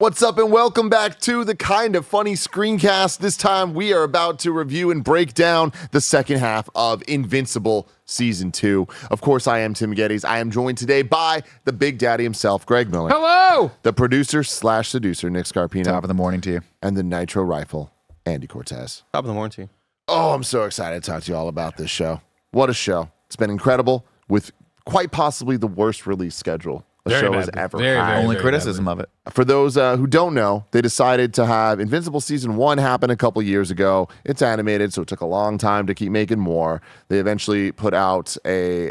What's up and welcome back to the Kind of Funny Screencast. This time we are about to review and break down the second half of Invincible Season 2. Of course, I am Tim Geddes. I am joined today by the Big Daddy himself, Greg Miller. Hello! The producer/seducer, Nick Scarpino. Top of the morning to you. And the Nitro Rifle, Andy Cortez. Top of the morning to you. Oh, I'm so excited to talk to you all about this show. What a show. It's been incredible with quite possibly the worst release schedule the show has ever had. Only criticism of it. For those who don't know, they decided to have Invincible Season 1 happen a couple years ago. It's animated, so it took a long time to keep making more. They eventually put out a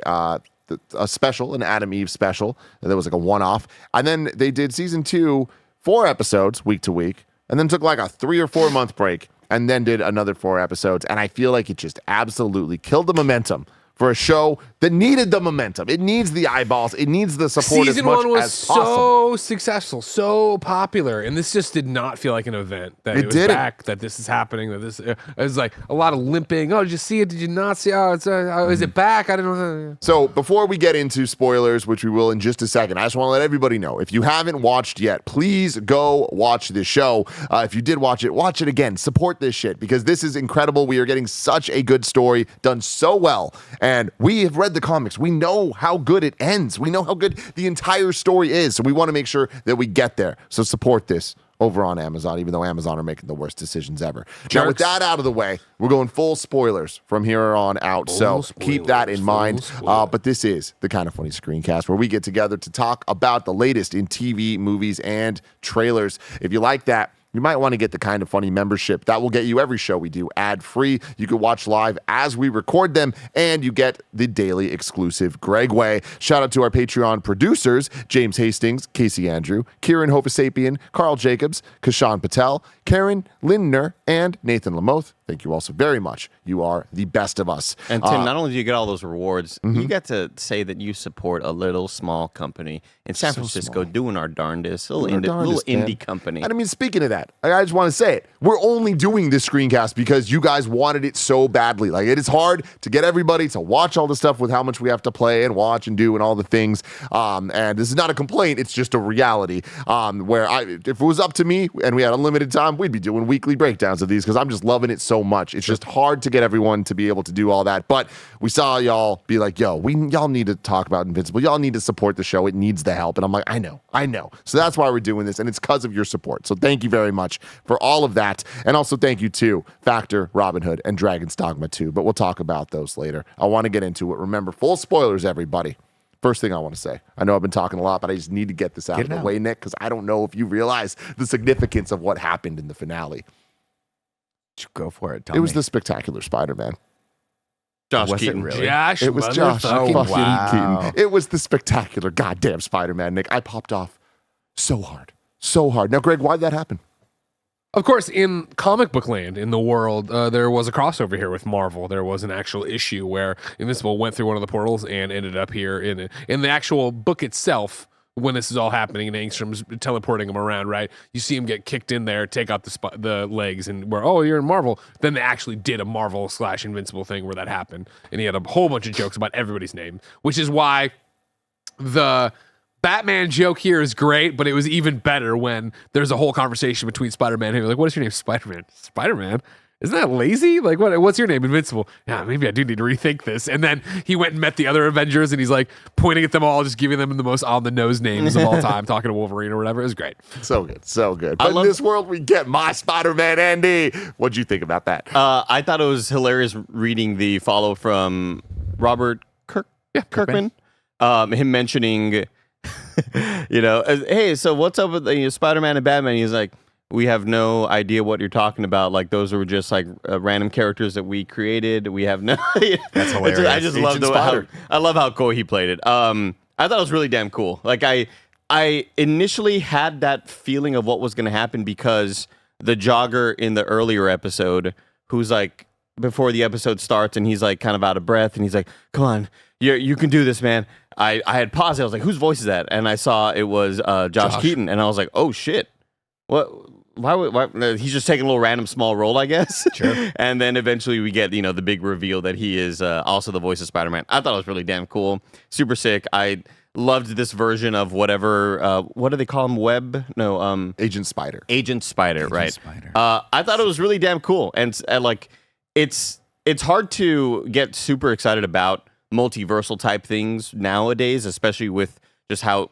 special, an Adam Eve special. That was like a one-off. And then they did Season 2, 4 episodes, week to week, and then took like a 3 or 4 month break, and then did another 4 episodes. And I feel like it just absolutely killed the momentum for a show that needed the momentum. It needs the eyeballs. It needs the support Season as much 1 was as possible. so successful, so popular, and this just did not feel like an event. That It was didn't. back, that this is happening, that this it was like a lot of limping. Oh, did you see it? Did you not see it? Oh, it's is it back? I don't know. So before we get into spoilers, which we will in just a second, I just want to let everybody know, if you haven't watched yet, please go watch this show. If you did watch it again. Support this shit because this is incredible. We are getting such a good story done so well. And we have read the comics. We know how good it ends. We know how good the entire story is. So we want to make sure that we get there. So support this over on Amazon, even though Amazon are making the worst decisions ever. Now, with that out of the way, we're going full spoilers from here on out. So keep that in mind. But this is the Kind of Funny Screencast where we get together to talk about the latest in TV, movies, and trailers. If you like that, you might want to get the Kind of Funny membership. That will get you every show we do ad-free. You can watch live as we record them, and you get the daily exclusive Greg Way. Shout out to our Patreon producers, James Hastings, Casey Andrew, Kieran Hofasapian, Carl Jacobs, Kashan Patel, Karen Lindner, and Nathan Lamoth. Thank you all so very much. You are the best of us. And Tim, not only do you get all those rewards, you get to say that you support a little small company in San Francisco doing our darndest, little indie company. And I mean, speaking of that, I just want to say it. We're only doing this screencast because you guys wanted it so badly. Like, it is hard to get everybody to watch all the stuff with how much we have to play and watch and do and all the things. And this is not a complaint. It's just a reality where if it was up to me and we had unlimited time, we'd be doing weekly breakdowns of these because I'm just loving it so much. It's just hard to get everyone to be able to do all that. But we saw y'all be like, yo, y'all need to talk about Invincible. Y'all need to support the show. It needs the help. And I'm like, I know. So that's why we're doing this. And it's because of your support. So thank you very much for all of that. And also thank you to Factor, Robinhood, and Dragon's Dogma 2. But we'll talk about those later. I want to get into it. Remember, full spoilers, everybody. First thing I want to say, I know I've been talking a lot, but I just need to get this out of the way, Nick, because I don't know if you realize the significance of what happened in the finale. Go for it. It was the spectacular Spider-Man. Josh Was Keaton. it really? Josh, It was Josh motherfucking fucking wow. Keaton. It was the spectacular goddamn Spider-Man, Nick. I popped off so hard. So hard. Now, Greg, why'd that happen? Of course, in comic book land, in the world, there was a crossover here with Marvel. There was an actual issue where Invincible went through one of the portals and ended up here in the actual book itself. When this is all happening and Angstrom's teleporting him around, right? You see him get kicked in there, take out the legs, and you're in Marvel. Then they actually did a Marvel/Invincible thing where that happened, and he had a whole bunch of jokes about everybody's name, which is why the Batman joke here is great, but it was even better when there's a whole conversation between Spider-Man and him. Like, what is your name? Spider-Man. Spider-Man? Isn't that lazy? Like, what's your name? Invincible. Yeah, maybe I do need to rethink this. And then he went and met the other Avengers, and he's like pointing at them all, just giving them the most on-the-nose names of all time, talking to Wolverine or whatever. It was great. So good. So good. But in this world, we get my Spider-Man, Andy. What'd you think about that? I thought it was hilarious reading the follow from Robert Kirkman. Him mentioning, hey, so what's up with Spider-Man and Batman? He's like, we have no idea what you're talking about. Like, those were just like random characters that we created. We have no. That's hilarious. I just love how cool he played it. I thought it was really damn cool. Like, I initially had that feeling of what was going to happen because the jogger in the earlier episode, who's like before the episode starts, and he's like kind of out of breath, and he's like, "Come on, you can do this, man." I had paused. I was like, "Whose voice is that?" And I saw it was Josh Keaton, and I was like, "Oh shit, what?" Why he's just taking a little random small role, I guess. Sure. And then eventually we get, the big reveal that he is also the voice of Spider-Man. I thought it was really damn cool. Super sick. loved this version of whatever. What do they call him? Web? No. Agent Spider. Agent Spider. Right. Spider. I thought it was really damn cool, and like it's hard to get super excited about multiversal type things nowadays, especially with just how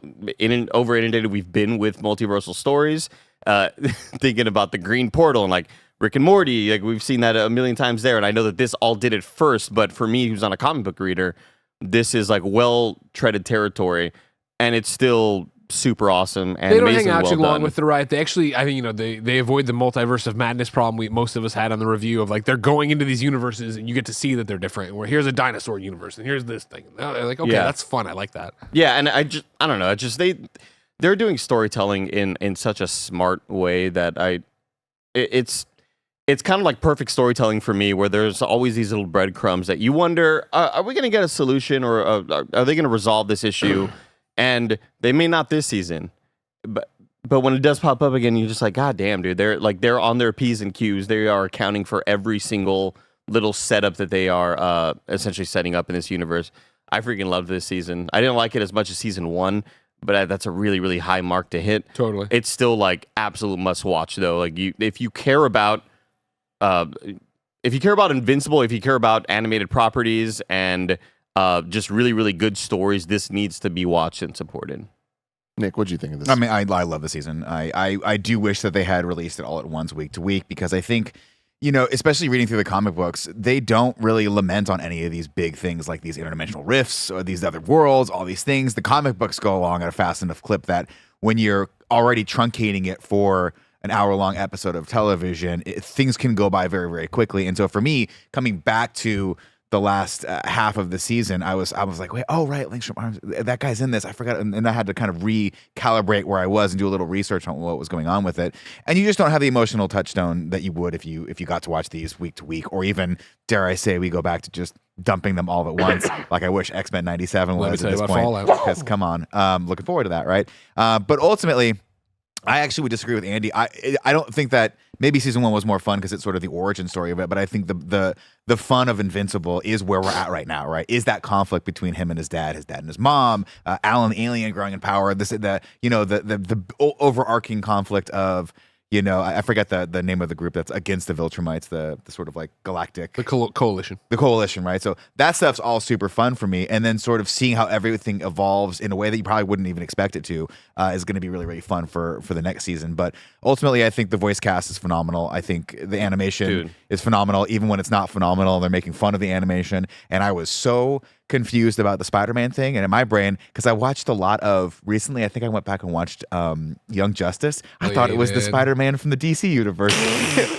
over inundated we've been with multiversal stories. Thinking about the Green Portal and like Rick and Morty, like we've seen that a million times there, and I know that this all did it first, but for me, who's not a comic book reader, this is like well-treaded territory, and it's still super awesome and they don't amazingly hang out well too long done. with the ride. They actually, I think, they avoid the multiverse of madness problem most of us had on the review of like they're going into these universes and you get to see that they're different. Where here's a dinosaur universe and here's this thing. Like, okay, Yeah. that's fun. I like that. Yeah, and I don't know. They're doing storytelling in such a smart way that it's kind of like perfect storytelling for me, where there's always these little breadcrumbs that you wonder, are we going to get a solution, or are they going to resolve this issue? And they may not this season, but when it does pop up again, you're just like, God damn, dude, they're on their P's and Q's. They are accounting for every single little setup that they are essentially setting up in this universe. I freaking loved this season. I didn't like it as much as season 1, but that's a really, really high mark to hit. Totally. It's still like absolute must watch though. Like if you care about Invincible, if you care about animated properties and just really, really good stories, this needs to be watched and supported. Nick, what'd you think of this? I mean, I love the season. I do wish that they had released it all at once, week to week, because I think, especially reading through the comic books, they don't really lament on any of these big things like these interdimensional rifts or these other worlds, all these things. The comic books go along at a fast enough clip that when you're already truncating it for an hour-long episode of television, things can go by very, very quickly. And so for me, coming back to the last half of the season, I was like, wait, oh right, Link's from Arms, that guy's in this. I forgot, and I had to kind of recalibrate where I was and do a little research on what was going on with it. And you just don't have the emotional touchstone that you would if you got to watch these week to week, or even, dare I say, we go back to just dumping them all at once, like I wish X-Men '97 Let me was tell at you this about point. Fallout. Because come on, looking forward to that, right? But ultimately, I actually would disagree with Andy. I don't think that maybe season 1 was more fun because it's sort of the origin story of it. But I think the fun of Invincible is where we're at right now, right? Is that conflict between him and his dad and his mom, Alan the alien growing in power, the overarching conflict of, I forget the name of the group that's against the Viltrumites, the sort of like galactic The coalition. the coalition, right? So that stuff's all super fun for me, and then sort of seeing how everything evolves in a way that you probably wouldn't even expect it to is going to be really, really fun for the next season. But ultimately, I think the voice cast is phenomenal. I think the animation is phenomenal, even when it's not phenomenal. They're making fun of the animation, and I was so confused about the Spider-Man thing, and in my brain, because I watched a lot of recently, I think I went back and watched Young Justice. I thought it was the Spider-Man from the DC universe,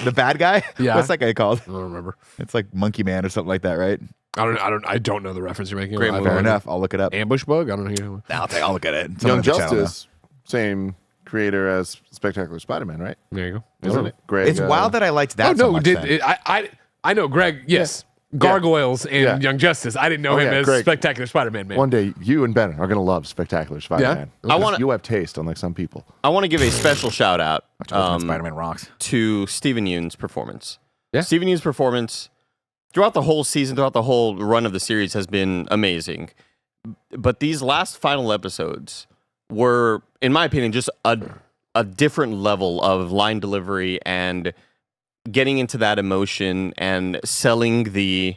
the bad guy. Yeah. What's that guy called? I don't remember. It's like Monkey Man or something like that, right? I don't know the reference you're making. Great movie. Fair enough. I'll look it up. Ambush Bug. I don't know. I'll look at it. Young Someone in the chat will know. Justice, same creator as Spectacular Spider-Man, right? There you go. Isn't it? Greg, It's wild that I liked that. Oh so no, much did then. it, I know Greg? Yes, Gargoyles and Yeah. Young Justice. I didn't know him as Greg. Spectacular Spider-Man. Man, One day, you and Ben are going to love Spectacular Spider-Man. Yeah? I wanna- You have taste, unlike some people. I want to give a special shout out Ultimate Spider-Man rocks. to Steven Yeun's performance. Yeah. Steven Yeun's performance throughout the whole season, throughout the whole run of the series has been amazing. But these last final episodes were, in my opinion, just a different level of line delivery and getting into that emotion and selling the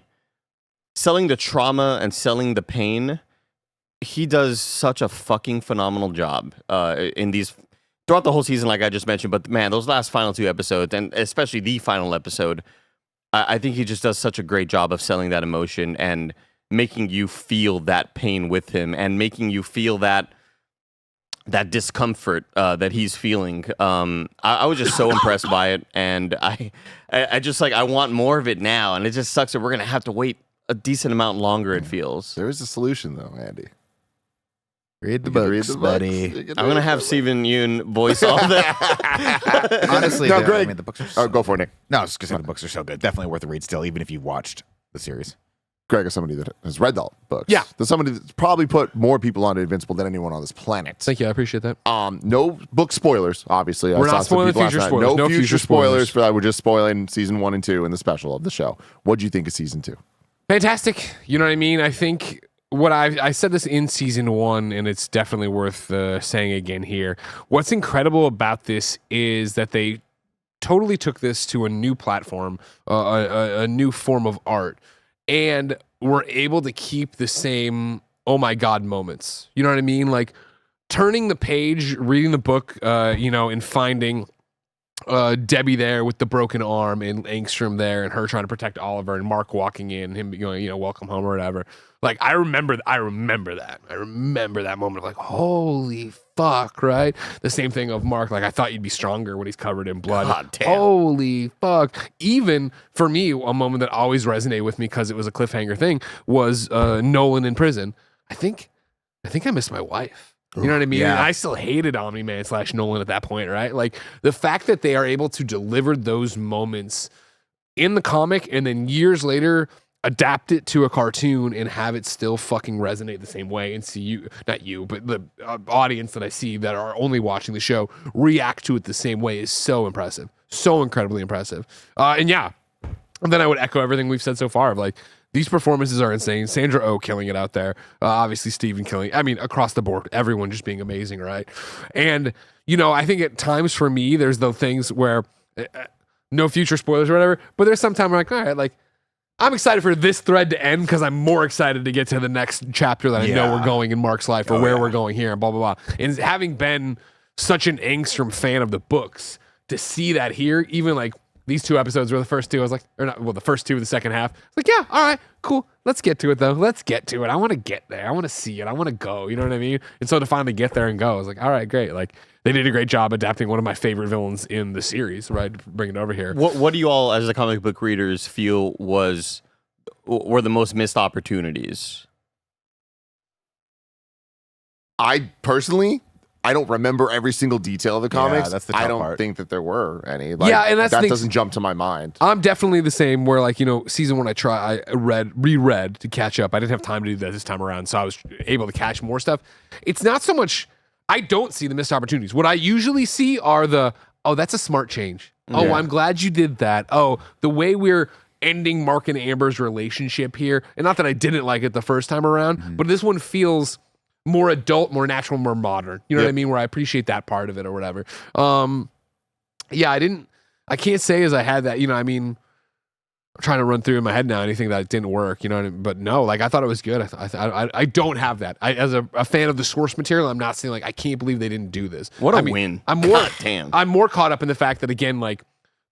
trauma and selling the pain. He does such a fucking phenomenal job in these throughout the whole season, like I just mentioned. But man, those last final 2 episodes, and especially the final episode, I think he just does such a great job of selling that emotion and making you feel that pain with him and making you feel that discomfort that he's feeling. I was just so impressed by it, and I just like, I want more of it now, and it just sucks that we're gonna have to wait a decent amount longer, it feels. There is a solution, though, Andy. Read the You can books, buddy. I'm gonna have Steven Yeun voice all that. Honestly, No, the, Greg. I mean, the books are so Go for it, Nick. No, I was just gonna say the books are so good. Definitely worth a read still, even if you've watched the series. Greg is somebody that has read the books. Yeah. There's somebody that's probably put more people onto Invincible than anyone on this planet. thank you. I appreciate that. No book spoilers, obviously. We're not spoiling future spoilers. No No future future spoilers spoilers. for that. We're just spoiling season 1 and 2 in the special of the show. What do you think of season 2? Fantastic. You know what I mean? I think what I said this in season 1, and it's definitely worth saying again here. What's incredible about this is that they totally took this to a new platform, a new form of art, and were able to keep the same oh my god moments. You know what I mean? Like turning the page, reading the book, and finding Debbie there with the broken arm and Angstrom there and her trying to protect Oliver and Mark walking in, him going, welcome home or whatever. Like I remember that. I remember that moment of like, holy fuck, right? The same thing of Mark, like I thought you'd be stronger when he's covered in blood. God damn. Holy fuck. Even for me, a moment that always resonated with me because it was a cliffhanger thing was Nolan in prison. I think I missed my wife. You know what I mean? Yeah. And I still hated Omni-Man / Nolan at that point, right? Like the fact that they are able to deliver those moments in the comic and then years later adapt it to a cartoon and have it still fucking resonate the same way and see you, not you, but the audience that I see that are only watching the show react to it the same way is so impressive. So incredibly impressive. And then I would echo everything we've said so far of like, these performances are insane. Sandra Oh killing it out there. Obviously, Steven killing. I mean, across the board, everyone just being amazing, right? And, I think at times for me, there's the things where, no future spoilers or whatever, but there's some time where I'm like, all right, like, I'm excited for this thread to end because I'm more excited to get to the next chapter that I know we're going in Mark's life or where we're going here and blah, blah, blah. And having been such an Angstrom fan of the books, to see that here, even like, these 2 episodes were the first 2. I was like, the first 2 of the second half. I was like, yeah, all right, cool. Let's get to it though. Let's get to it. I want to get there. I want to see it. I want to go. You know what I mean? And so to finally get there and go, I was like, all right, great. Like they did a great job adapting one of my favorite villains in the series, right? Bring it over here. What do you all, as the comic book readers, feel were the most missed opportunities? I personally, I don't remember every single detail of the comics. that's the tough I don't part. think that there were any. Like, Yeah, and that's the that thing. doesn't jump to my mind. I'm definitely the same where like, season 1 I reread to catch up. I didn't have time to do that this time around, so I was able to catch more stuff. It's not so much, I don't see the missed opportunities. What I usually see are that's a smart change. Oh, I'm glad you did that. Oh, the way we're ending Mark and Amber's relationship here, and not that I didn't like it the first time around, but this one feels more adult, more natural, more modern. You know what I mean? Where I appreciate that part of it or whatever. I can't say as I had that, I'm trying to run through in my head now anything that didn't work, but no, like I thought it was good. I don't have that. As a fan of the source material, I'm not saying like, I can't believe they didn't do this. What a win. God damn. I'm more caught up in the fact that again, like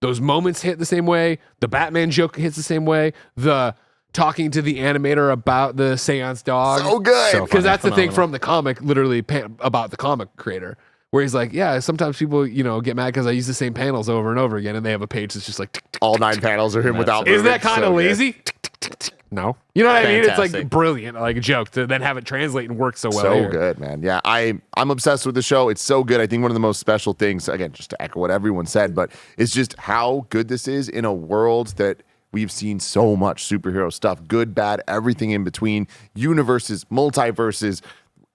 those moments hit the same way. The Batman joke hits the same way. The talking to the animator about the seance dog. So good. Because that's the thing from the comic, literally about the comic creator, where he's like, yeah, sometimes people, get mad because I use the same panels over and over again, and they have a page that's just like, tick, tick, All 9 panels are him without. isn't that moving. kind of So good. lazy? Tick, tick, tick, tick. No. You know what I mean? It's like Fantastic. brilliant, like a joke to then have it translate and work so well. So here. good, man. Yeah, I'm obsessed with the show. It's so good. I think one of the most special things, again, just to echo what everyone said, but it's just how good this is in a world that we've seen so much superhero stuff, good, bad, everything in between, universes, multiverses,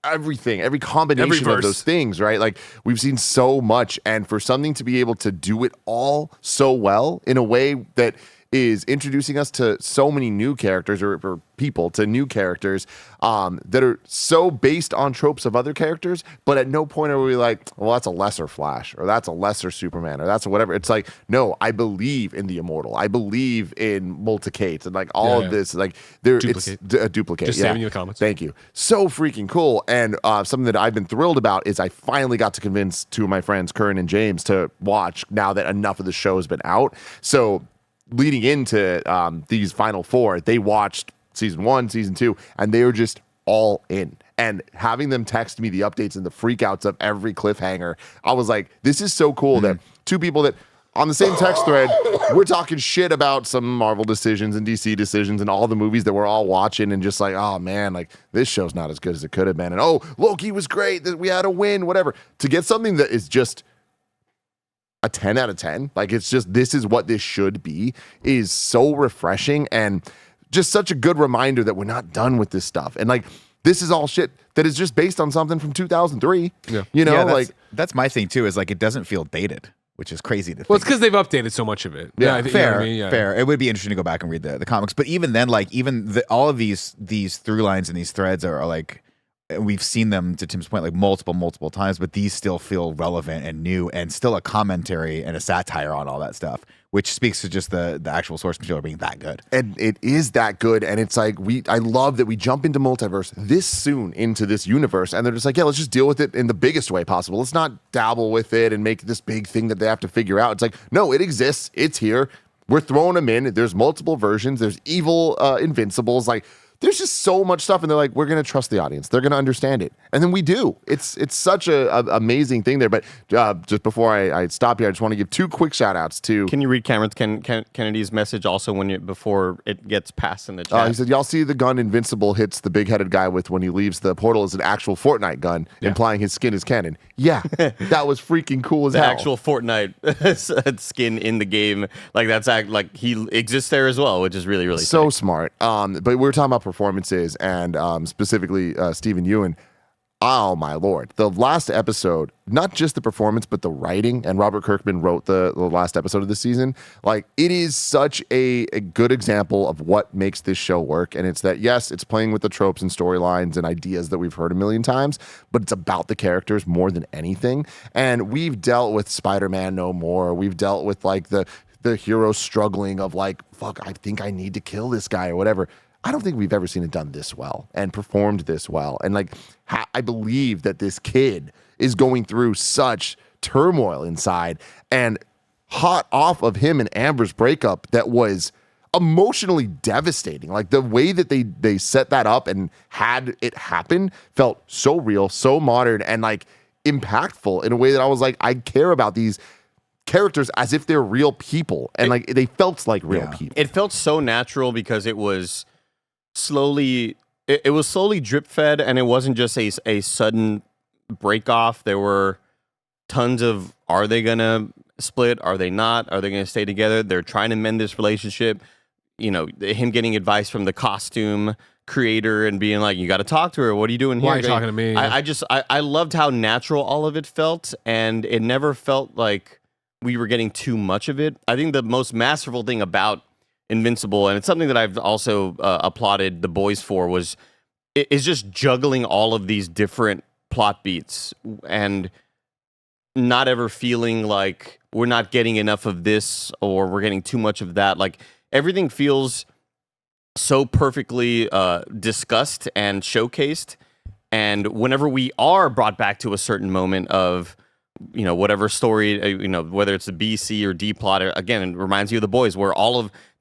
everything, every combination of those things, right? Like we've seen so much, and for something to be able to do it all so well in a way that is introducing us to so many new characters or people to new characters that are so based on tropes of other characters, but at no point are we like, well, that's a lesser Flash or that's a lesser Superman or that's a whatever. It's like, no, I believe in the Immortal. I believe in Multicates and like all of this. Like Duplicate. it's a duplicate. Just saving you the comments. Thank you. So freaking cool. And something that I've been thrilled about is I finally got to convince 2 of my friends, Curran and James, to watch now that enough of the show has been out. So leading into these final 4, they watched season 1, season 2, and they were just all in. And having them text me the updates and the freakouts of every cliffhanger, I was like, this is so cool that 2 people that on the same text thread, we're talking shit about some Marvel decisions and DC decisions and all the movies that we're all watching and just like, oh man, like this show's not as good as it could have been. And oh, Loki was great, that we had a win, whatever. To get something that is just a 10 out of 10, like it's just, this is what this should be, is so refreshing and just such a good reminder that we're not done with this stuff. And like, this is all shit that is just based on something from 2003. Yeah. You know, Yeah, like that's my thing too, is like, it doesn't feel dated. which is crazy to think. Well, it's because they've updated so much of it. Yeah, I think, Fair, you know what I mean? Yeah. fair. It would be interesting to go back and read the comics, but even then, like all of these through lines and these threads are like, we've seen them, to Tim's point, like multiple times, but these still feel relevant and new, and still a commentary and a satire on all that stuff, which speaks to just the actual source material being that good. And it is that good. And it's like, I love that we jump into multiverse this soon into this universe. And they're just like, yeah, let's just deal with it in the biggest way possible. Let's not dabble with it and make this big thing that they have to figure out. It's like, no, it exists. It's here. We're throwing them in. There's multiple versions. There's evil Invincibles. Like, there's just so much stuff, and they're like, we're going to trust the audience. They're going to understand it. And then we do. It's such a amazing thing there. But just before I stop here, I just want to give 2 quick shout outs to... Can you read Cameron Kennedy's message also before it gets passed in the chat? He said, y'all see the gun Invincible hits the big-headed guy with when he leaves the portal is an actual Fortnite gun, implying his skin is canon. Yeah, that was freaking cool as the hell. actual Fortnite skin in the game, like like he exists there as well, which is really, really so sick. smart. But we were talking about performances and specifically Stephen Ewan. Oh my lord, the last episode, not just the performance but the writing, and Robert Kirkman wrote the last episode of the season. Like, it is such a good example of what makes this show work, and it's that, yes, it's playing with the tropes and storylines and ideas that we've heard a million times, but it's about the characters more than anything. And we've dealt with Spider-Man No More, we've dealt with like the hero struggling of like, fuck, I think I need to kill this guy or whatever. I don't think we've ever seen it done this well and performed this well. And like, I believe that this kid is going through such turmoil inside, and hot off of him and Amber's breakup that was emotionally devastating. Like, the way that they set that up and had it happen felt so real, so modern, and like impactful in a way that I was like, I care about these characters as if they're real people, and like they felt like real people. It felt so natural because it was slowly drip fed, and it wasn't just a sudden break off. There were tons of, are they gonna split? Are they not? Are they gonna stay together? They're trying to mend this relationship. You know, him getting advice from the costume creator and being like, you got to talk to her. What are you doing here? Why are you talking to me? I loved how natural all of it felt, and it never felt like we were getting too much of it. I think the most masterful thing about Invincible, and it's something that I've also applauded the boys for, is just juggling all of these different plot beats and not ever feeling like we're not getting enough of this or we're getting too much of that. Like, everything feels so perfectly discussed and showcased, and whenever we are brought back to a certain moment of, you know, whatever story, you know, whether it's the B, C, or D plot, again, it reminds you of the boys, where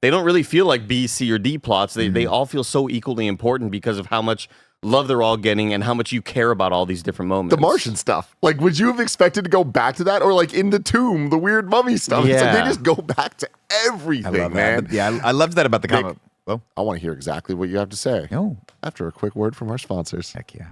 they don't really feel like B, C, or D plots. They all feel so equally important because of how much love they're all getting and how much you care about all these different moments. The Martian stuff. Like, would you have expected to go back to that? Or like in the tomb, the weird mummy stuff? It's like Yeah. they just go back to everything, I love man. that. Yeah, I loved that about the comic. Oh, I want to hear exactly what you have to say no. after a quick word from our sponsors. Heck yeah.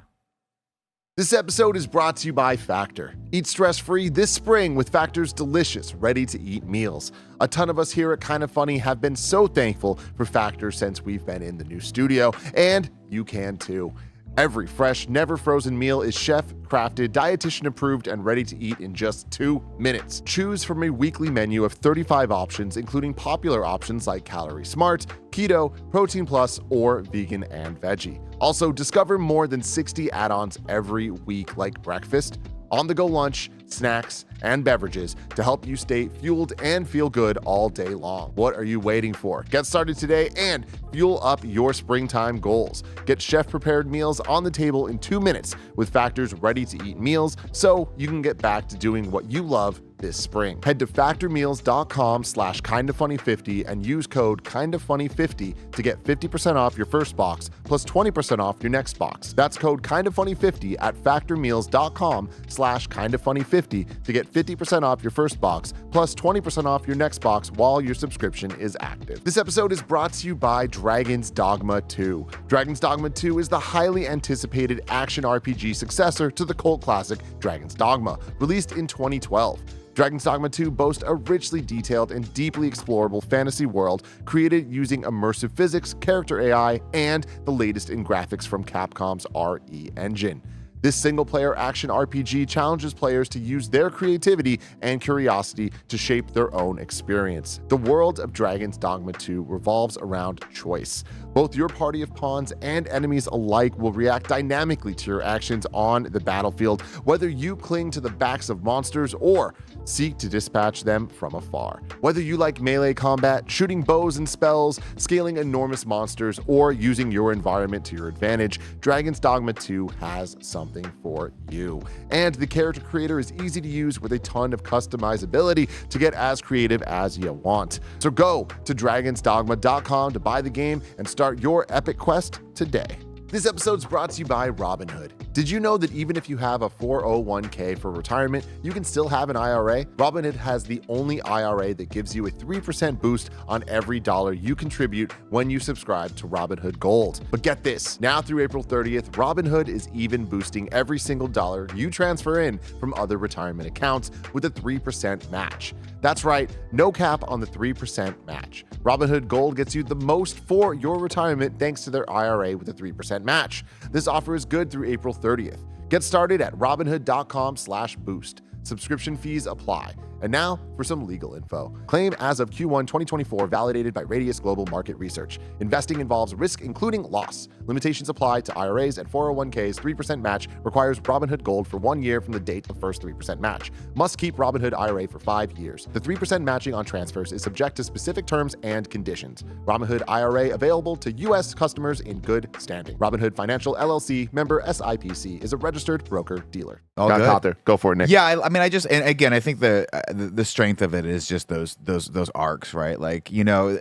This episode is brought to you by Factor. Eat stress-free this spring with Factor's delicious, ready-to-eat meals. A ton of us here at Kinda Funny have been so thankful for Factor since we've been in the new studio, and you can too. Every fresh, never frozen meal is chef-crafted, dietitian-approved, and ready to eat in just 2 minutes. Choose from a weekly menu of 35 options, including popular options like Calorie Smart, Keto, Protein Plus, or Vegan and Veggie. Also, discover more than 60 add-ons every week, like breakfast, on-the-go lunch, snacks, and beverages to help you stay fueled and feel good all day long. What are you waiting for? Get started today and fuel up your springtime goals. Get chef-prepared meals on the table in 2 minutes with Factor's ready-to-eat meals so you can get back to doing what you love this spring. Head to factormeals.com/kindafunny50 and use code kindafunny50 to get 50% off your first box plus 20% off your next box. That's code kindafunny50 at factormeals.com/kindafunny50 to get 50% off your first box plus 20% off your next box while your subscription is active. This episode is brought to you by Dragon's Dogma 2. Dragon's Dogma 2 is the highly anticipated action RPG successor to the cult classic Dragon's Dogma, released in 2012. Dragon's Dogma 2 boasts a richly detailed and deeply explorable fantasy world created using immersive physics, character AI, and the latest in graphics from Capcom's RE engine. This single-player action RPG challenges players to use their creativity and curiosity to shape their own experience. The world of Dragon's Dogma 2 revolves around choice. Both your party of pawns and enemies alike will react dynamically to your actions on the battlefield, whether you cling to the backs of monsters or seek to dispatch them from afar. Whether you like melee combat, shooting bows and spells, scaling enormous monsters, or using your environment to your advantage, Dragon's Dogma 2 has something for you. And the character creator is easy to use with a ton of customizability to get as creative as you want. So go to dragonsdogma.com to buy the game and start your epic quest today. This episode is brought to you by Robinhood. Did you know that even if you have a 401k for retirement, you can still have an IRA? Robinhood has the only IRA that gives you a 3% boost on every dollar you contribute when you subscribe to Robinhood Gold. But get this, now through April 30th, Robinhood is even boosting every single dollar you transfer in from other retirement accounts with a 3% match. That's right, no cap on the 3% match. Robinhood Gold gets you the most for your retirement thanks to their IRA with a 3% match. This offer is good through April 30th. Get started at robinhood.com/boost. Subscription fees apply. And now for some legal info. Claim as of Q1 2024 validated by Radius Global Market Research. Investing involves risk including loss. Limitations apply to IRAs and 401ks. 3% match requires Robinhood Gold for 1 year from the date of first 3% match. Must keep Robinhood IRA for 5 years. The 3% matching on transfers is subject to specific terms and conditions. Robinhood IRA available to U.S. customers in good standing. Robinhood Financial LLC, member SIPC, is a registered broker-dealer. All Got good. caught there. Go for it, Nick. Yeah, I mean, and again, I think the strength of it is just those arcs, right? Like, you know,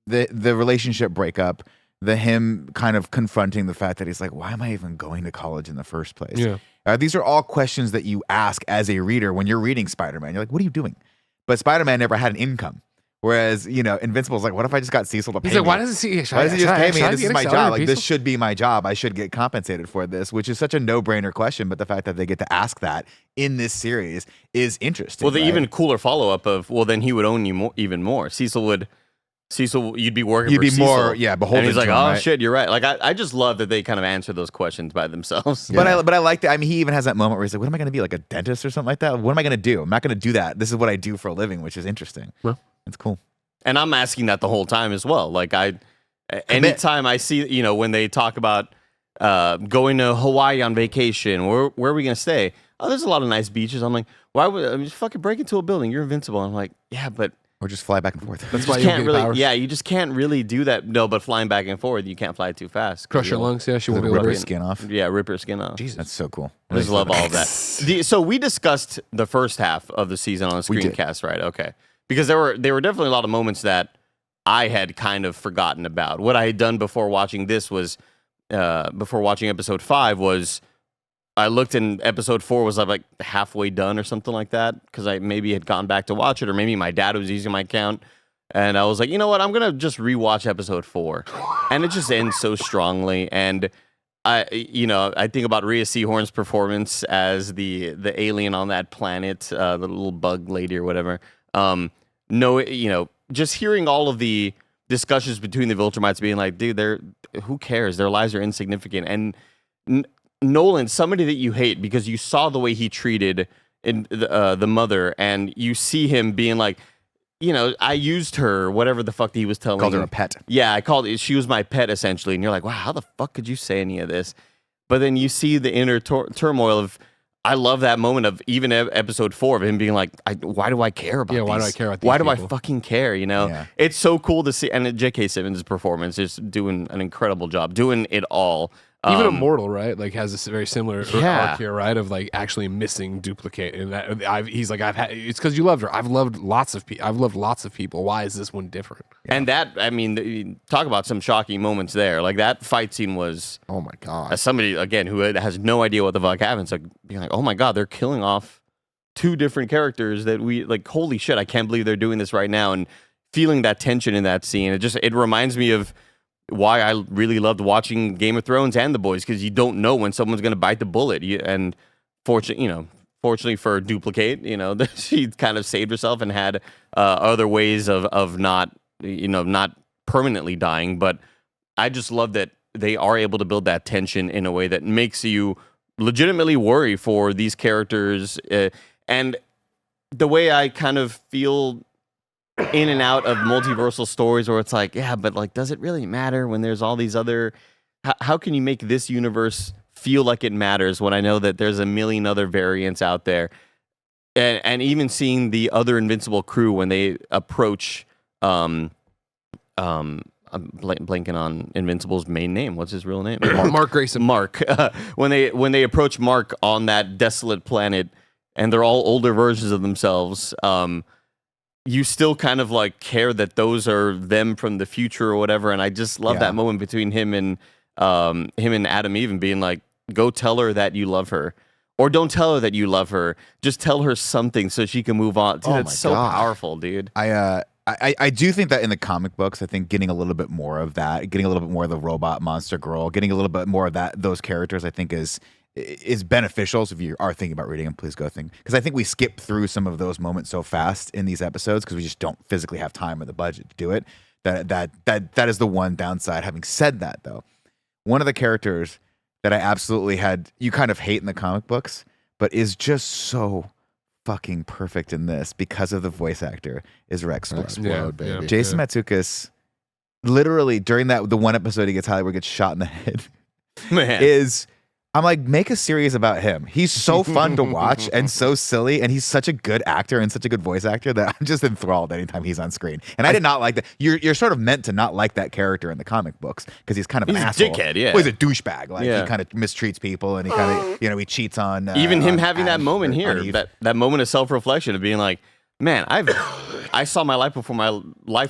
the relationship breakup, him kind of confronting the fact that he's like, why am I even going to college in the first place? Yeah. These are all questions that you ask as a reader when you're reading Spider-Man. You're like, what are you doing? But Spider-Man never had an income. Whereas, you know, Invincible's like, what if I just got Cecil to pay me? He's like, why doesn't he Why does he just pay me? This is my job. Like, this should be my job. I should get compensated for this, which is such a no-brainer question. But the fact that they get to ask that in this series is interesting. Well, the right? even cooler follow-up of, well, then he would own you even more. Cecil, you'd be working You'd for be Cecil. more, beholden. And he's like, to him, oh, right? shit, you're right. Like, I just love that they kind of answer those questions by themselves. But I like that. I mean, he even has that moment where he's like, what am I going to be, like a dentist or something like that? What am I going to do? I'm not going to do that. This is what I do for a living, which is interesting. Well, it's cool. And I'm asking that the whole time as well. Like, anytime I see, you know, when they talk about going to Hawaii on vacation, where are we going to stay? Oh, there's a lot of nice beaches. I'm like, why would I mean, just fucking break into a building? You're invincible. I'm like, yeah, but Or just fly back and forth. That's you why just you can't get really, powers. yeah, you just can't really do that. No, but flying back and forth, you can't fly too fast. Crush your lungs. Yeah, she won't be able Rip to her breathe. skin off. Yeah, rip your skin off. That's so cool. I just love all of that. So we discussed the first half of the season on the We did. screencast, right? Okay, because there were definitely a lot of moments that I had kind of forgotten about. What I had done before watching this was, before watching episode 5 was, I looked in episode 4 was like halfway done or something like that because I maybe had gone back to watch it, or maybe my dad was using my account. And I was like, you know what? I'm gonna just rewatch episode 4, and it just ends so strongly. And I think about Rhea Seehorn's performance as the alien on that planet, the little bug lady or whatever. Just hearing all of the discussions between the Viltrumites being like, dude, who cares? Their lives are insignificant. And Nolan, somebody that you hate because you saw the way he treated the mother, and you see him being like, you know, I used her, whatever the fuck he was telling me. Called her a pet. Yeah, she was my pet essentially. And you're like, wow, how the fuck could you say any of this? But then you see the inner turmoil of, I love that moment of even episode 4 of him being like, why do I care about Yeah, why do these? I care about these Why do I people? fucking care, you know? Yeah. It's so cool to see. And J.K. Simmons' performance is doing an incredible job, doing it all. Even Immortal, right? Like has this very similar Yeah. arc here, right? Of like actually missing Duplicate, and that he's like, it's because you loved her. I've loved lots of people. Why is this one different? And that, I mean, talk about some shocking moments there. Like that fight scene was, Oh my God. as somebody, again, who has no idea what the fuck happens, like being like, oh my God, they're killing off 2 different characters that we, like, holy shit, I can't believe they're doing this right now. And feeling that tension in that scene, it reminds me of why I really loved watching Game of Thrones and The Boys, because you don't know when someone's going to bite the bullet. And fortunately for Duplicate, she kind of saved herself and had other ways of not permanently dying. But I just love that they are able to build that tension in a way that makes you legitimately worry for these characters, and the way I kind of feel in and out of multiversal stories where it's like, yeah, but like, does it really matter when there's all these other, how can you make this universe feel like it matters when I know that there's a million other variants out there? And even seeing the other Invincible crew when they approach, I'm blanking on Invincible's main name. What's his real name? Mark Grayson. Mark. When they approach Mark on that desolate planet, and they're all older versions of themselves, you still kind of like care that those are them from the future or whatever. And I just love that moment between him and Adam Eve, being like, go tell her that you love her. Or don't tell her that you love her. Just tell her something so she can move on. Dude, it's so powerful, dude. I do think that in the comic books, I think getting a little bit more of that, getting a little bit more of the robot monster girl, getting a little bit more of those characters, I think is beneficial. So if you are thinking about reading them, please go think. Because I think we skip through some of those moments so fast in these episodes because we just don't physically have time or the budget to do it. That is the one downside. Having said that, though, one of the characters that I absolutely you kind of hate in the comic books, but is just so fucking perfect in this because of the voice actor is Rex Splode. Baby. Jason Matsukas, literally during the one episode he gets Hollywood gets shot in the head, Man. I'm like, make a series about him. He's so fun to watch and so silly, and he's such a good actor and such a good voice actor that I'm just enthralled anytime he's on screen. And I did not like that. You're sort of meant to not like that character in the comic books because he's kind of an asshole. Dickhead, yeah. Well, he's a douchebag. Like he kind of mistreats people, and he kind of he cheats on. Even him on having that moment here, that moment of self-reflection of being like, man, I saw my life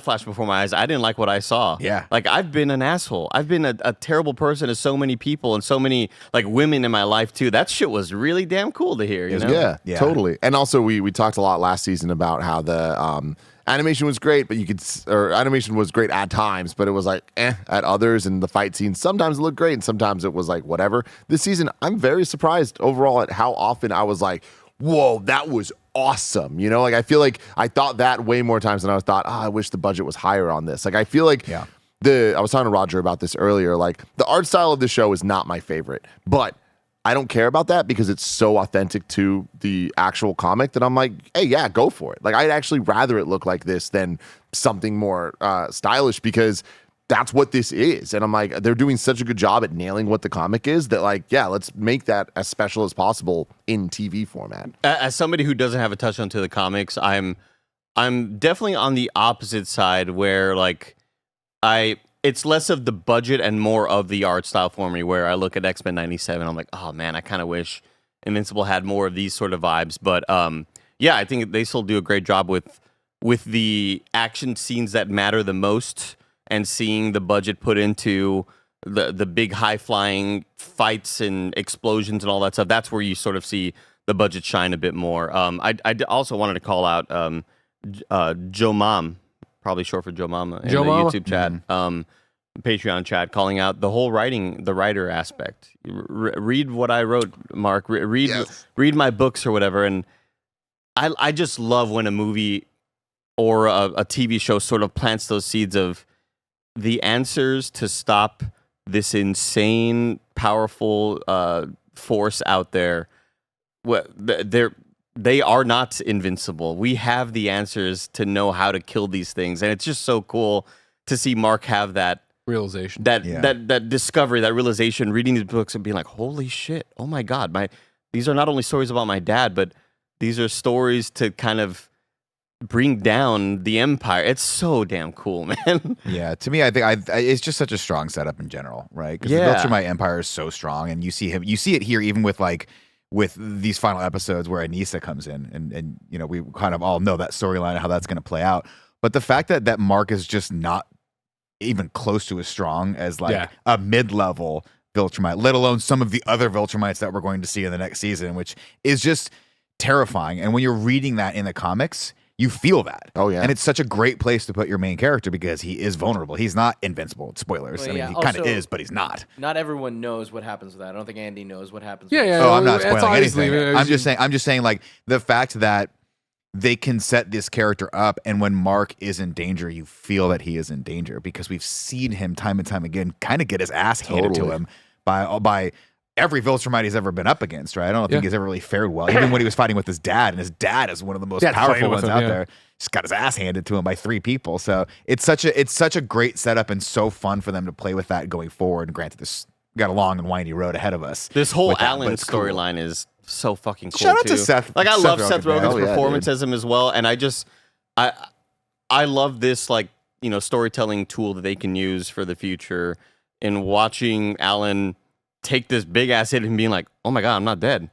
flash before my eyes. I didn't like what I saw. Yeah. Like, I've been an asshole. I've been a terrible person to so many people and so many like women in my life too. That shit was really damn cool to hear. You know? Yeah, totally. And also we talked a lot last season about how the animation was great, but animation was great at times, but it was like at others, and the fight scenes sometimes it looked great and sometimes it was like whatever. This season, I'm very surprised overall at how often I was like, whoa, that was awesome. You know, like I feel like I thought that way more times than I thought, I wish the budget was higher on this. Like I feel like I was talking to Roger about this earlier, like the art style of the show is not my favorite, but I don't care about that because it's so authentic to the actual comic that I'm like, hey, yeah, go for it. Like I'd actually rather it look like this than something more stylish because that's what this is. And I'm like, they're doing such a good job at nailing what the comic is that like, yeah, let's make that as special as possible in TV format. As somebody who doesn't have a touch to the comics, I'm definitely on the opposite side where like it's less of the budget and more of the art style for me, where I look at X-Men 97, I'm like, oh man, I kind of wish Invincible had more of these sort of vibes. But yeah, I think they still do a great job with the action scenes that matter the most, and seeing the budget put into the big high flying fights and explosions and all that stuff. That's where you sort of see the budget shine a bit more. I also wanted to call out Joe Mom, probably short for Joe Mama, in the YouTube chat, Patreon chat, calling out the whole the writer aspect. Read what I wrote, Mark. Read my books or whatever. And I just love when a movie or a TV show sort of plants those seeds of the answers to stop this insane, powerful force out there. They are not invincible. We have the answers to know how to kill these things, and it's just so cool to see Mark have that realization, that discovery, that realization, reading these books and being like, "Holy shit! Oh my god! These are not only stories about my dad, but these are stories to kind of bring down the Empire." It's so damn cool, man. Yeah, to me, I think it's just such a strong setup in general, right? Because the Viltrumite Empire is so strong, and you see it here even with these final episodes where Anissa comes in, and you know, we kind of all know that storyline and how that's going to play out. But the fact that Mark is just not even close to as strong as like a mid-level Viltrumite, let alone some of the other Viltrumites that we're going to see in the next season, which is just terrifying. And when you're reading that in the comics, you feel that. Oh, yeah. And it's such a great place to put your main character because he is vulnerable. He's not invincible. Spoilers. Well, I mean, yeah. he kind of Also, is, but he's not. Not everyone knows what happens with that. I don't think Andy knows what happens. Yeah, with yeah. that. Oh, I'm not That's spoiling obviously- anything. I'm just saying, like, the fact that they can set this character up, and when Mark is in danger, you feel that he is in danger because we've seen him time and time again kind of get his ass handed to him by every Viltrumite he's ever been up against, right? I don't think he's ever really fared well. Even when he was fighting with his dad, and his dad is one of the most powerful ones out there. Just got his ass handed to him by 3 people. So it's such a great setup and so fun for them to play with that going forward. And granted, this got a long and windy road ahead of us. This whole Alan storyline is so fucking cool. Shout out to Seth. Like I love Seth Rogen's Rogen, performance as him as well, and I love this like storytelling tool that they can use for the future. In watching Alan take this big ass hit and being like, oh my god, I'm not dead.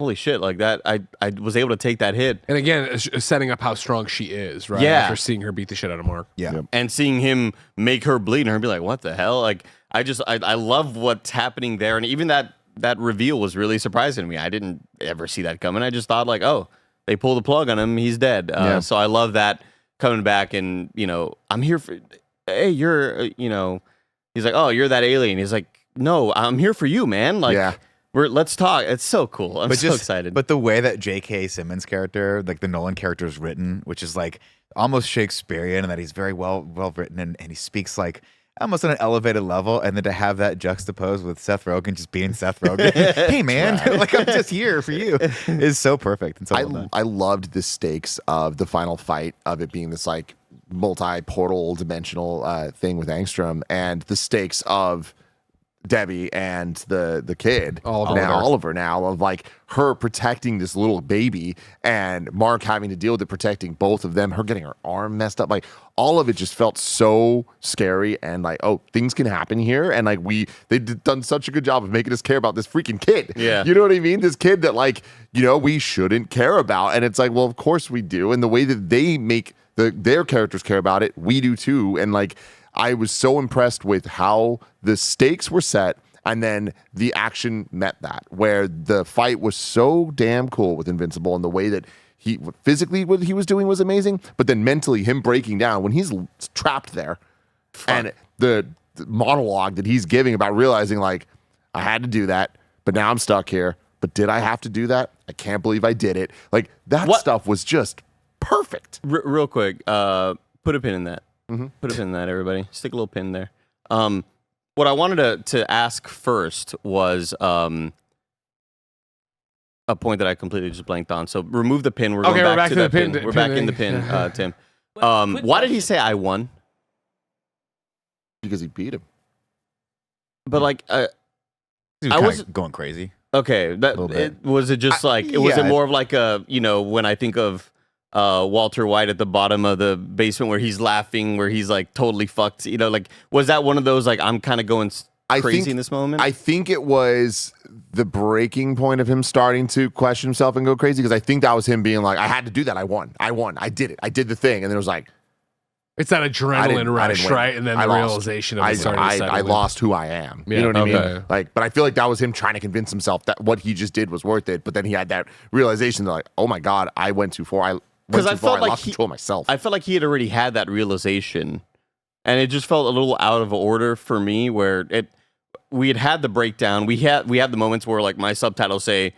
Holy shit, like that. I was able to take that hit. And again, setting up how strong she is, right? Yeah. After seeing her beat the shit out of Mark. Yeah. And seeing him make her bleed and her be like, what the hell? Like, I love what's happening there. And even that reveal was really surprising to me. I didn't ever see that coming. I just thought like, oh, they pull the plug on him. He's dead. So I love that coming back and, I'm here for, hey, you're, he's like, oh, you're that alien. He's like, no, I'm here for you, man. Like, let's talk. It's so cool. I'm so excited. But the way that J.K. Simmons' character, like the Nolan character, is written, which is like almost Shakespearean, and that he's very well written, and he speaks like almost on an elevated level, and then to have that juxtaposed with Seth Rogen just being Seth Rogen, hey man, like I'm just here for you, is so perfect. And so well done. I loved the stakes of the final fight of it being this like multi-portal dimensional thing with Angstrom, and the stakes of Debbie and the kid Oliver now of like her protecting this little baby and Mark having to deal with it protecting both of them, her getting her arm messed up, like all of it just felt so scary and like, oh, things can happen here, and like they've done such a good job of making us care about this freaking kid. You know what I mean? This kid that like we shouldn't care about, and it's like, well, of course we do, and the way that they make their characters care about it, we do too. And like I was so impressed with how the stakes were set, and then the action met that, where the fight was so damn cool with Invincible, and the way that he physically what he was doing was amazing, but then mentally him breaking down when he's trapped there, and the monologue that he's giving about realizing like, I had to do that, but now I'm stuck here. But did I have to do that? I can't believe I did it. Like that stuff was just perfect. Real quick, put a pin in that. Put a pin in that, everybody. Stick a little pin there. What I wanted to ask first was a point that I completely just blanked on. So remove the pin. We're going back to that pin. We're back in the pin, Tim. Why did he say I won? Because he beat him. But like, He was going crazy. Okay, was it just like was it more of like a when I think of Walter White at the bottom of the basement where he's laughing, where he's like totally fucked, like was that one of those like I'm kind of going crazy in this moment? I think it was the breaking point of him starting to question himself and go crazy, because I think that was him being like, I had to do that. I won. I did it. I did the thing. And then it was like, it's that adrenaline rush, right? And then the realization of it starting to settle I in. lost who I am. You know what I mean? Like, but I feel like that was him trying to convince himself that what he just did was worth it. But then he had that realization that like, oh my God, I went too far. Because I lost control of myself. I felt like he had already had that realization, and it just felt a little out of order for me. Where we had the breakdown. We had the moments where like my subtitles say,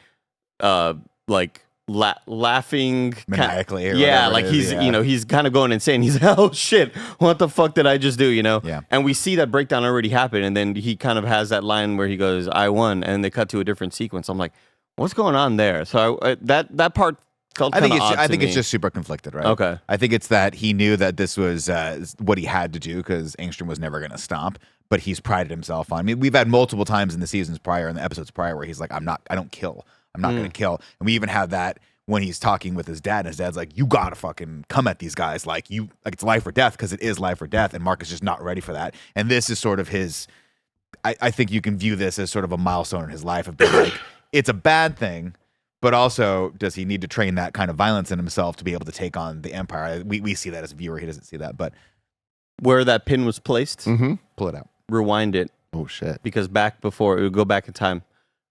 like laughing maniacally. Like he's he's kind of going insane. He's like, oh shit, what the fuck did I just do? Yeah. And we see that breakdown already happen, and then he kind of has that line where he goes, I won, and they cut to a different sequence. I'm like, what's going on there? So that part. I think it's just super conflicted, right? Okay. I think it's that he knew that this was what he had to do because Angstrom was never going to stop, but he's prided himself on. I mean, we've had multiple times in the seasons prior, in the episodes prior, where he's like, I don't kill. I'm not going to kill. And we even have that when he's talking with his dad, and his dad's like, you got to fucking come at these guys. Like it's life or death, because it is life or death. And Mark is just not ready for that. And this is sort of his, I think you can view this as sort of a milestone in his life of being like, it's a bad thing, but also, does he need to train that kind of violence in himself to be able to take on the Empire? We see that as a viewer. He doesn't see that. But where that pin was placed, pull it out. Rewind it. Oh, shit. Because back before, it would go back in time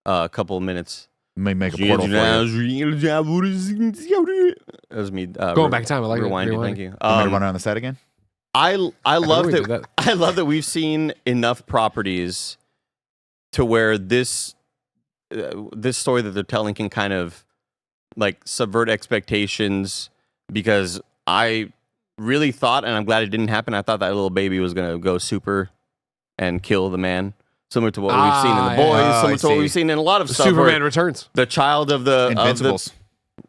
a couple of minutes. Make a portal for you. That was me. Going back in time. I like rewind it. Thank you. You want to run around the set again? I love that. I love that we've seen enough properties to where this story that they're telling can kind of like subvert expectations, because I really thought, and I'm glad it didn't happen, I thought that little baby was going to go super and kill the man. similar to what we've seen in The Boys, yeah. similar I to what see. we've seen in a lot of stuff. Superman where Returns. the child of the Invincibles.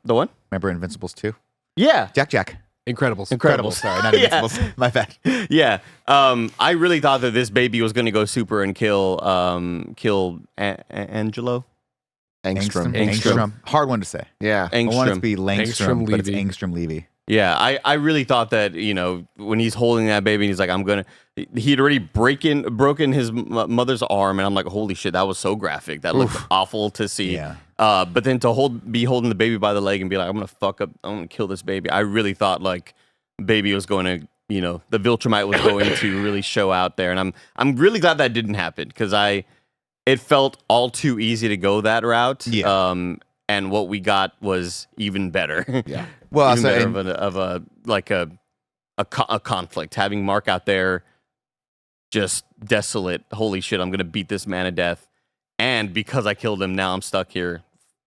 the one? Remember Invincibles 2? Yeah. Jack. Incredibles. Incredible. Sorry, not Yeah. Invincibles. My bad. Yeah. I really thought that this baby was going to go super and kill Angelo. Angstrom. Hard one to say. Yeah. I want it to Angstrom. be Langstrom, but it's Levy. Angstrom Levy. Yeah, I really thought that, when he's holding that baby and he's like, he'd already broken his mother's arm, and I'm like, holy shit, that was so graphic. That looked awful to see. Yeah. But then to be holding the baby by the leg and be like, I'm gonna kill this baby. I really thought like baby was going to, the Viltrumite was going to really show out there, and I'm really glad that didn't happen because it felt all too easy to go that route. Yeah. And what we got was even better. Yeah. Well, even so, better of a conflict. Having Mark out there just desolate. Holy shit, I'm gonna beat this man to death. And because I killed him, now I'm stuck here.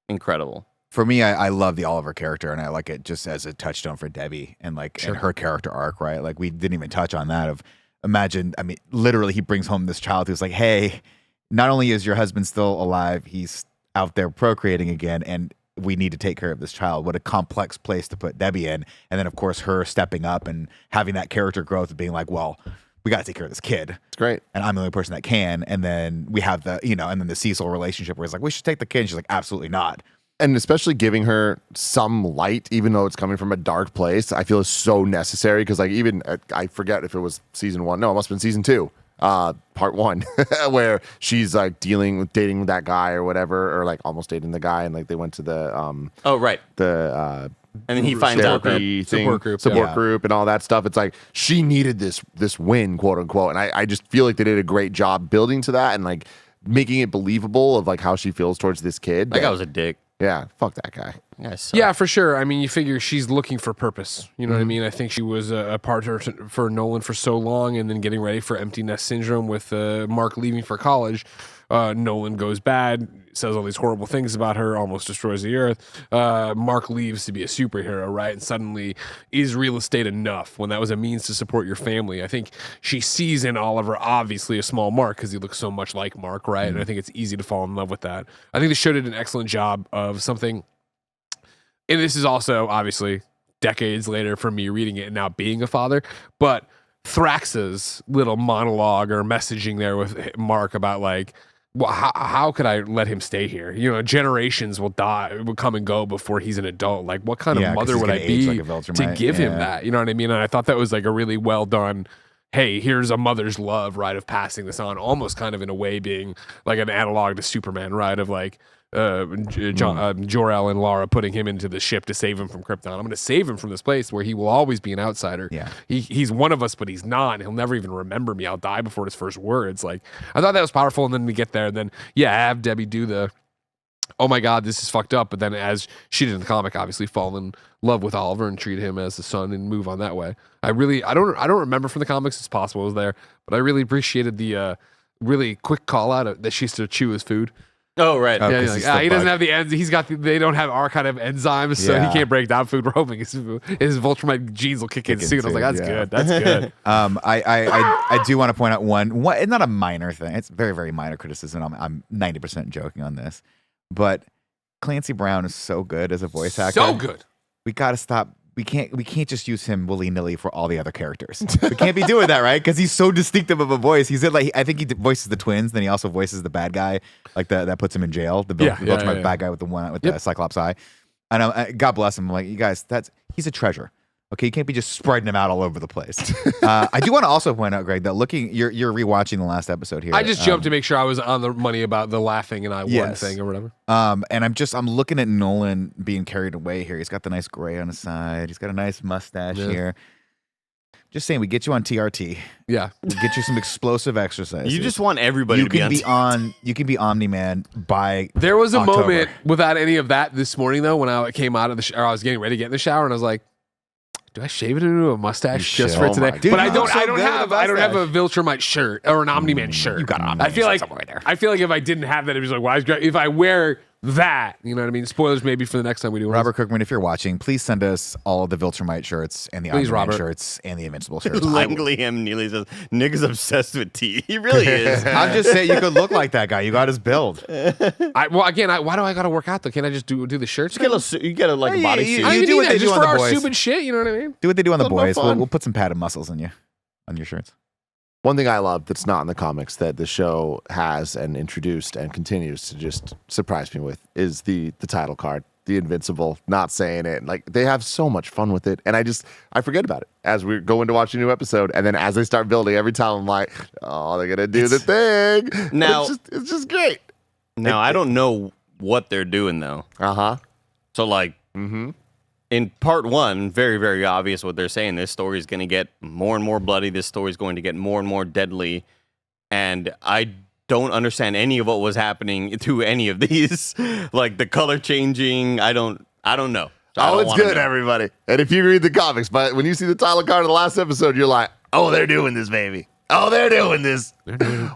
Incredible. for me, I love the Oliver character, and I like it just as a touchstone for Debbie and and her character arc, right? Like we didn't even touch on that. Imagine, I mean, literally, he brings home this child who's like, hey, not only is your husband still alive, he's out there procreating again, and we need to take care of this child. What a complex place to put Debbie in. And then, of course, her stepping up and having that character growth of being like, well, we got to take care of this kid. It's great. And I'm the only person that can. And then we have and then the Cecil relationship where it's like, we should take the kid. And she's like, absolutely not. And especially giving her some light, even though it's coming from a dark place, I feel is so necessary. Because like even I forget if it was season 1. No, it must have been season 2, part 1, where she's like dating with that guy or whatever, or like almost dating the guy, and like they went to the Oh, right. the And then he finds out that therapy thing, support group, group and all that stuff. It's like she needed this win, quote unquote. And I just feel like they did a great job building to that and like making it believable of like how she feels towards this kid. that guy was a dick. Yeah, fuck that guy. Yeah, for sure. I mean, you figure she's looking for purpose. You know what I mean? I think she was a partner for Nolan for so long, and then getting ready for empty nest syndrome with Mark leaving for college. Nolan goes bad, says all these horrible things about her, almost destroys the earth. Mark leaves to be a superhero, right? And suddenly, is real estate enough when that was a means to support your family? I think she sees in Oliver, obviously, a small Mark because he looks so much like Mark, right? And I think it's easy to fall in love with that. I think the show did an excellent job of something. And this is also, obviously, decades later for me reading it and now being a father. But Thrax's little monologue or messaging there with Mark about, like, well, how could I let him stay here? You know, generations will come and go before he's an adult. Like, what kind of mother would I be to give him that? You know what I mean? And I thought that was, like, a really well done, hey, here's a mother's love, right, of passing this on, almost kind of in a way being, like, an analog to Superman, right, of, like, Jor-El and Lara putting him into the ship to save him from Krypton. I'm going to save him from this place where he will always be an outsider. Yeah. He's one of us, but he's not. And he'll never even remember me. I'll die before his first words. Like, I thought that was powerful. And then we get there, and then have Debbie do the, oh my God, this is fucked up. But then, as she did in the comic, obviously fall in love with Oliver and treat him as a son and move on that way. I don't remember from the comics. It's possible it was there, but I really appreciated the really quick call out that she used to chew his food. Oh, right. Yeah, he's like, the he doesn't bug. have the enz. They don't have our kind of enzymes, so he Yeah. can't break down food. We're hoping his Viltrumite genes will kick in Kick in soon. I was like, soon, that's yeah. good. That's good. I do want to point out one, it's not a minor thing. It's very, very minor criticism. I'm 90% joking on this, but Clancy Brown is so good as a voice actor. So good. We got to stop. We can't just use him willy-nilly for all the other characters. We can't be doing that, right? Because he's so distinctive of a voice. He's I think he voices the twins, then he also voices the bad guy, like that puts him in jail. The Viltrumite bad guy with the Cyclops eye. And God bless him. I'm like, you guys, he's a treasure. Okay, you can't be just spreading him out all over the place. I do want to also point out, Greg, that you're rewatching the last episode here. I just jumped to make sure I was on the money about the laughing and I won Yes. thing or whatever. And I'm looking at Nolan being carried away here. He's got the nice gray on his side. He's got a nice mustache here. Just saying, we get you on TRT. Yeah. We get you some explosive exercise. You just want everybody to be on. You can be Omni-Man by There was a October. moment without any of that this morning, though, when I came out of the shower. I was getting ready to get in the shower, and I was like, do I shave it into a mustache You just should. for Oh today? my- Dude, but you look so I don't good have with a I don't have a mustache. Viltrumite shirt or an Omni-Man shirt. You got an I feel Omni-Man like shirt somewhere there. I feel like if I didn't have that, it'd be like, why? If I wear that. You know what I mean? Spoilers maybe for the next time we do one. Robert Kirkman, if you're watching, please send us all of the Viltrumite shirts and the Please, Iron Man Robert. shirts and the Invincible shirts. Langley M. Neely says, nigga's obsessed with tea. He really is. I'm just saying you could look like that guy. You got his build. Well, again, why do I got to work out though? Can't I just do the shirts? You get a like Yeah, body you- suit. I you don't do need what that they do just on for the our boys. stupid shit. You know what I mean? Do what they do on the Little more boys. fun. We'll put some padded muscles on your shirts. One thing I love that's not in the comics that the show has and introduced and continues to just surprise me with is the title card, the Invincible, not saying it. Like they have so much fun with it. And I forget about it as we go into watch a new episode. And then as they start building, every time I'm like, oh, they're going to do the thing. Now- it's just great. Now, I don't know what they're doing, though. Uh-huh. So, like, in part one, very, very obvious what they're saying. This story is going to get more and more bloody. This story is going to get more and more deadly. And I don't understand any of what was happening to any of these. Like, the color changing, I don't know. So I Oh, don't it's wanna good, know. everybody. And if you read the comics, but when you see the title card of the last episode, you're like, oh, they're doing this, baby. Oh, they're doing this.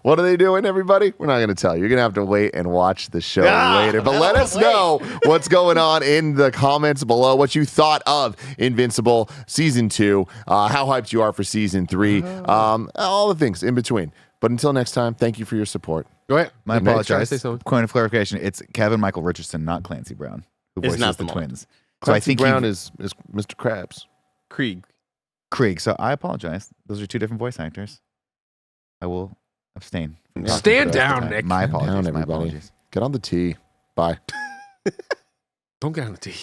What are they doing, everybody? We're not going to tell you. You're going to have to wait and watch the show later. But let us know what's going on in the comments below, what you thought of Invincible Season 2, how hyped you are for Season 3, all the things in between. But until next time, thank you for your support. Go ahead. My Nick, try to apologies. say something. Point of clarification: it's Kevin Michael Richardson, not Clancy Brown, who It's voices not the the twins. So I Clancy think Brown is Mr. Krabs. Krieg. So I apologize. Those are two different voice actors. I will abstain. from talking Stand for the rest of down, the time. Nick. My Stand down, apologies. My everybody. apologies. Get on the tee. Bye. Don't get on the tee.